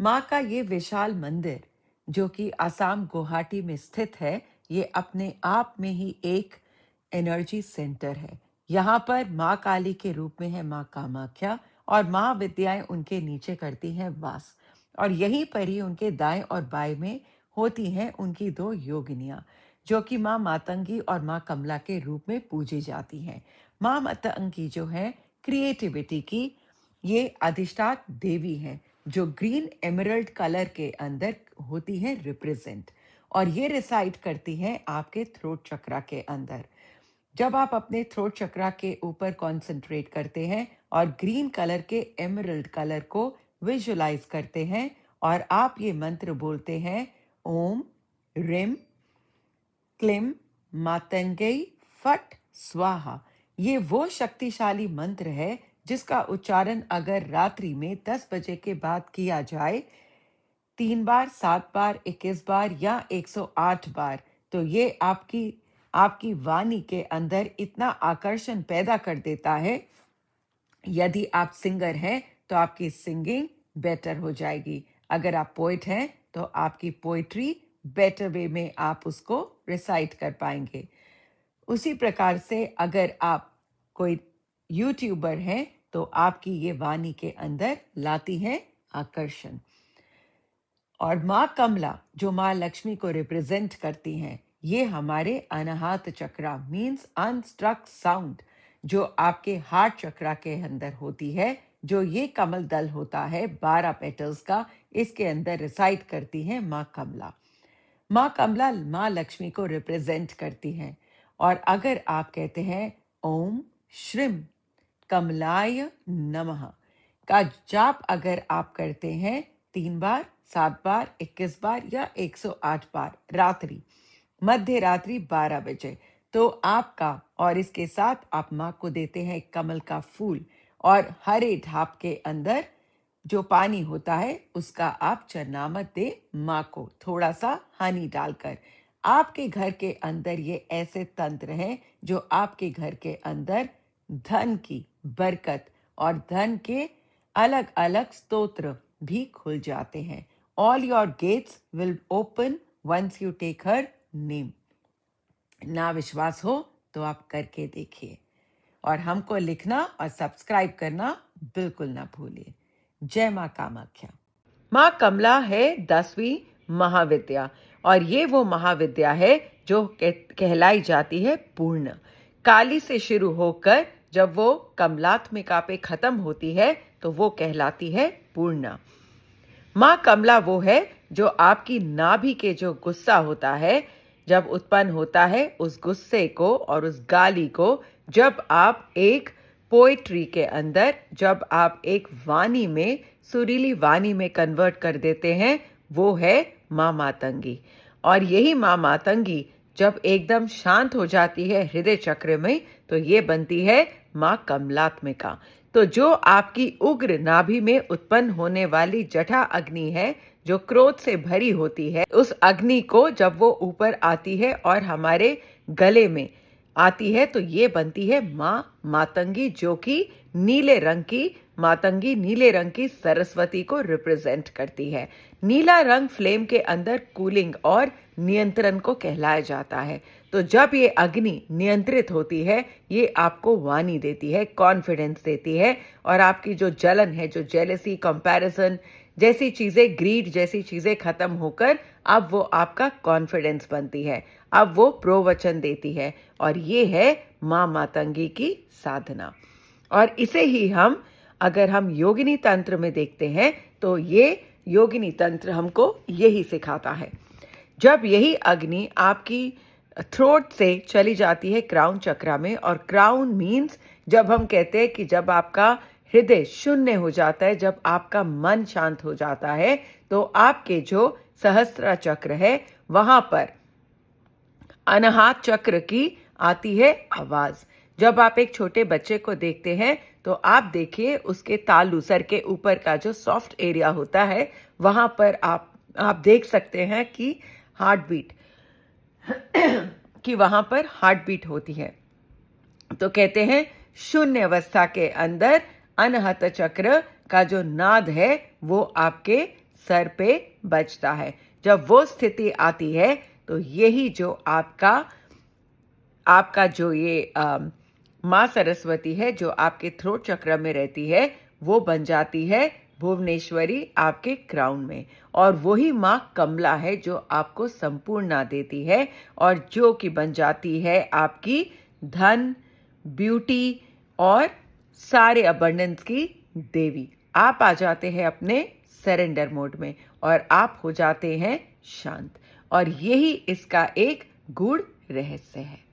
माँ का ये विशाल मंदिर, जो कि असम गुवाहाटी में स्थित है, ये अपने आप में ही एक एनर्जी सेंटर है। यहाँ पर माँ काली के रूप में है माँ कामाख्या और माँ विद्याएं उनके नीचे करती हैं वास। और यहीं पर ही उनके दाएं और बाएं में होती हैं उनकी दो योगिनियां, जो कि माँ मातंगी और माँ कमला के रूप में पूजी जाती हैं। माँ मातंगी जो है क्रिएटिविटी की ये अधिष्ठात देवी हैं, जो ग्रीन एमरल्ड कलर के अंदर होती हैं रिप्रेजेंट, और ये रिसाइड करती हैं आपके थ्रोट चक्रा के अंदर। जब आप अपने थ्रोट चक्रा के ऊपर कंसंट्रेट करते हैं और ग्रीन कलर के एमरल्ड कलर को विजुलाइज करते हैं और आप ये मंत्र बोलते हैं, ओम रिम क्लिम मातंगई फट स्वाहा। ये वो शक्तिशाली मंत्र है जिसका उच्चारण अगर रात्रि में 10 बजे के बाद किया जाए 3 बार, 7 बार, 21 बार या 108 बार, तो ये आपकी वाणी के अंदर इतना आकर्षण पैदा कर देता है। यदि आप सिंगर हैं तो आपकी सिंगिंग बेटर हो जाएगी। अगर आप पोइट हैं तो आपकी पोइट्री बेटर वे में आप उसको रिसाइट कर पाएंगे। उसी प्रकार से अगर आप कोई यूट्यूबर हैं तो आपकी ये वाणी के अंदर लाती है आकर्षण। और माँ कमला जो माँ लक्ष्मी को रिप्रेजेंट करती हैं, ये हमारे अनाहत चक्रा मीन्स अनस्ट्रक साउंड, जो आपके हार्ट चक्रा के अंदर होती है, जो ये कमल दल होता है 12 पेटल्स का, इसके अंदर रिसाइड करती है माँ कमला। माँ कमला माँ लक्ष्मी को रिप्रेजेंट करती हैं। और अगर आप कहते हैं ओम श्रीम कमलाय नमः का जाप अगर आप करते हैं 3 बार, 7 बार, 21 बार या 108 बार रात्रि, मध्य रात्रि 12 बजे, तो आपका, और इसके साथ आप माँ को देते हैं कमल का फूल और हरे ढाप के अंदर जो पानी होता है उसका आप चरनामत दे माँ को थोड़ा सा हनी डालकर। आपके घर के अंदर ये ऐसे तंत्र हैं जो आपके घर के अंदर धन की बरकत और धन के अलग अलग स्तोत्र भी खुल जाते हैं। All your gates will open once you take her name. ना विश्वास हो तो आप करके देखिए, और हमको लिखना और सब्सक्राइब करना बिल्कुल ना भूलिए। जय माँ कामाख्या। माँ कमला है 10वीं महाविद्या, और ये वो महाविद्या है जो कहलाई जाती है पूर्ण। काली से शुरू होकर जब वो कमलात्मिका पे खत्म होती है तो वो कहलाती है पूर्ण। माँ कमला वो है जो आपकी नाभि के जो गुस्सा होता है, जब उत्पन्न होता है, उस गुस्से को और उस गाली को जब आप एक पोएट्री के अंदर, जब आप एक वाणी में, सुरीली वाणी में कन्वर्ट कर देते हैं, वो है माँ मातंगी। और यही माँ मातंगी जब एकदम शांत हो जाती है हृदय चक्र में, तो ये बनती है माँ कमलात्मिका। तो जो आपकी उग्र नाभि में उत्पन्न होने वाली जठा अग्नि है, जो क्रोध से भरी होती है, उस अग्नि को जब वो ऊपर आती है और हमारे गले में आती है, तो ये बनती है माँ मातंगी, जो कि नीले रंग की मातंगी, नीले रंग की सरस्वती को रिप्रेजेंट करती है। नीला रंग फ्लेम के अंदर कूलिंग और नियंत्रण को कहलाया जाता है। तो जब ये अग्नि नियंत्रित होती है, ये आपको वाणी देती है, कॉन्फिडेंस देती है, और आपकी जो जलन है, जो जेलसी, कंपैरिजन जैसी चीजें, ग्रीड जैसी चीजें खत्म होकर अब वो आपका कॉन्फिडेंस बनती है, अब वो प्रोवचन देती है। और ये है माँ मातंगी की साधना। और इसे ही अगर हम योगिनी तंत्र में देखते हैं तो ये योगिनी तंत्र हमको यही सिखाता है। जब यही अग्नि आपकी थ्रोट से चली जाती है क्राउन चक्रा में, और क्राउन मीन्स जब हम कहते हैं कि जब आपका हृदय शून्य हो जाता है, जब आपका मन शांत हो जाता है, तो आपके जो सहस्त्र चक्र है वहां पर अनाहत चक्र की आती है आवाज। जब आप एक छोटे बच्चे को देखते हैं तो आप देखिए उसके तालू, सर के ऊपर का जो सॉफ्ट एरिया होता है, वहां पर आप देख सकते हैं कि हार्ट बीट कि वहां पर हार्ट बीट होती है। तो कहते हैं शून्य अवस्था के अंदर अनाहत चक्र का जो नाद है वो आपके सर पे बजता है। जब वो स्थिति आती है तो यही जो आपका जो ये माँ सरस्वती है जो आपके थ्रोट चक्र में रहती है, वो बन जाती है भुवनेश्वरी आपके क्राउन में। और वही माँ कमला है जो आपको संपूर्णता देती है और जो कि बन जाती है आपकी धन, ब्यूटी और सारे अबंडेंस की देवी। आप आ जाते हैं अपने सरेंडर मोड में और आप हो जाते हैं शांत। और यही इसका एक गूढ़ रहस्य है।